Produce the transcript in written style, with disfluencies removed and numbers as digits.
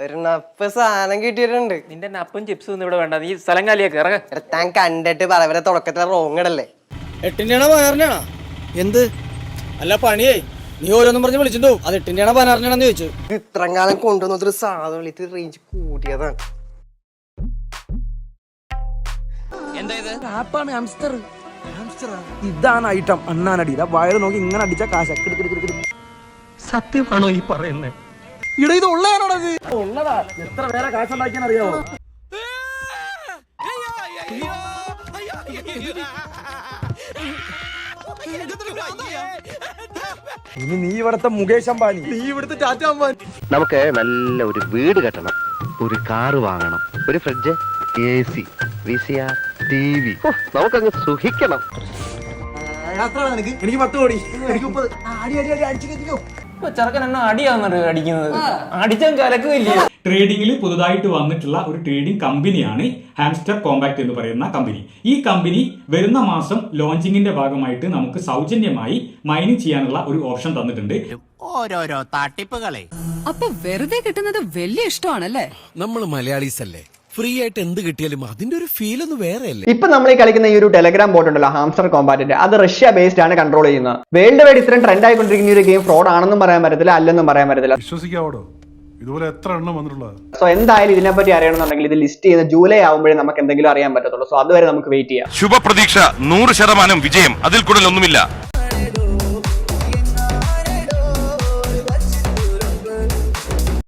ഒരു നപ്പ് സാധനം കിട്ടിയിട്ടുണ്ട്. നിന്റെ നപ്പും ചിപ്സും ഇവിടെ വേണ്ട, നീ സ്ഥലം കാലിയാക്ക് ഇറങ്ങ. താൻ കണ്ടിട്ട് പറവരെ തുടക്കത്തിലെ റോങ് ഇടല്ലേ. 8-ന്റെയാണോ 16-ന്റെയാണോ? എന്ത് അല്ല പണിയേ, നീ ഓരോന്നും പറഞ്ഞ് വിളിച്ചിട്ടുണ്ടോ? അത് 8-ന്റെയാണോ 16-ന്റെയാണെന്ന് ചോദിച്ചു. ഇത്രയും കാലം കൊണ്ടുവന്നൊരു സാധനം വിളിച്ച് റേഞ്ച് കൂടിയതാണ്. ഇതാണ് ഐറ്റം അണ്ണാനടി. വയറ് നോക്കി ഇങ്ങനെ അടിച്ച കാശ. സത്യമാണോ ഈ പറയുന്നത്? ഇട ഇത് ഉള്ളതാണോടത്? ഉള്ളതാ. എത്ര പേരെ കാശുണ്ടാക്കിയാൻ അറിയാമോ? ഇനി നീ ഇവിടുത്തെ മുകേഷ് അംബാനി, നീ ഇവിടുത്തെ ടാറ്റ അംബാനി. നമുക്ക് നല്ല ഒരു വീട് കെട്ടണം, ഒരു കാറ് വാങ്ങണം, ഒരു ഫ്രിഡ്ജ്, AC, VCR, TV. നമുക്കങ്ങ് സുഖിക്കണം. എനിക്ക് 10 കോടി, എനിക്ക് 30. അടിച്ചു ചെറുക്കൻ എണ്ണ അടിയാവുന്നുണ്ട് അടിക്കുന്നത്. അടിച്ചാൽ കലക്കില്ലേ? ട്രേഡിംഗിൽ പുതുതായിട്ട് വന്നിട്ടുള്ള ഒരു ട്രേഡിംഗ് കമ്പനിയാണ് ഹാംസ്റ്റർ കോമ്പാക്ട് എന്ന് പറയുന്ന കമ്പനി. ഈ കമ്പനി വരുന്ന മാസം ലോഞ്ചിങ്ങിന്റെ ഭാഗമായിട്ട് നമുക്ക് സൗജന്യമായി മൈനിങ് ചെയ്യാനുള്ള ഒരു ഓപ്ഷൻ തന്നിട്ടുണ്ട്. ഓരോരോ തട്ടിപ്പുകളെ. അപ്പൊ വെറുതെ കിട്ടുന്നത് വലിയ ഇഷ്ടമാണല്ലേ? നമ്മൾ മലയാളീസ് അല്ലേ, ഫ്രീ ആയിട്ട് എന്ത് കിട്ടിയാലും അതിന്റെ ഒരു ഫീൽ ഒന്ന് വേറെ അല്ലേ. ഇപ്പൊ നമ്മൾ ഈ കളിക്കുന്ന ഈ ഒരു ടെലഗ്രാം ബോട്ട് ഉണ്ടല്ലോ, ഹാംസ്റ്റർ കോമ്പാറ്റിന്റെ, അത് റഷ്യ ബേസ്ഡ് ആണ് കൺട്രോൾ ചെയ്യുന്നത്. വേൾഡ് വൈഡ് ഇത്രയും ട്രെൻഡ് ആയിക്കൊണ്ടിരിക്കുന്ന ഒരു ഗെയിം ഫ്രോഡ് ആണെന്നും പറയാൻ പറ്റത്തില്ല, അല്ലെന്നും പറയാൻ പറ്റത്തില്ല. വിശ്വസിക്കാവോ? ഇതുപോലെ എത്ര എണ്ണം വന്നിട്ടുള്ളത്. സോ എന്തായാലും ഇതിനെപ്പറ്റി അറിയണമെന്നുണ്ടെങ്കിൽ ഇത് ലിസ്റ്റ് ചെയ്യുന്ന ജൂലൈ ആവുമ്പോഴേ നമുക്ക് എന്തെങ്കിലും അറിയാൻ പറ്റത്തുള്ളൂ. സോ അതുവരെ നമുക്ക് വെയിറ്റ് ചെയ്യാം. ശുഭപ്രതീക്ഷ 100% വിജയം, അതിൽ കൂടുതൽ ഒന്നുമില്ല.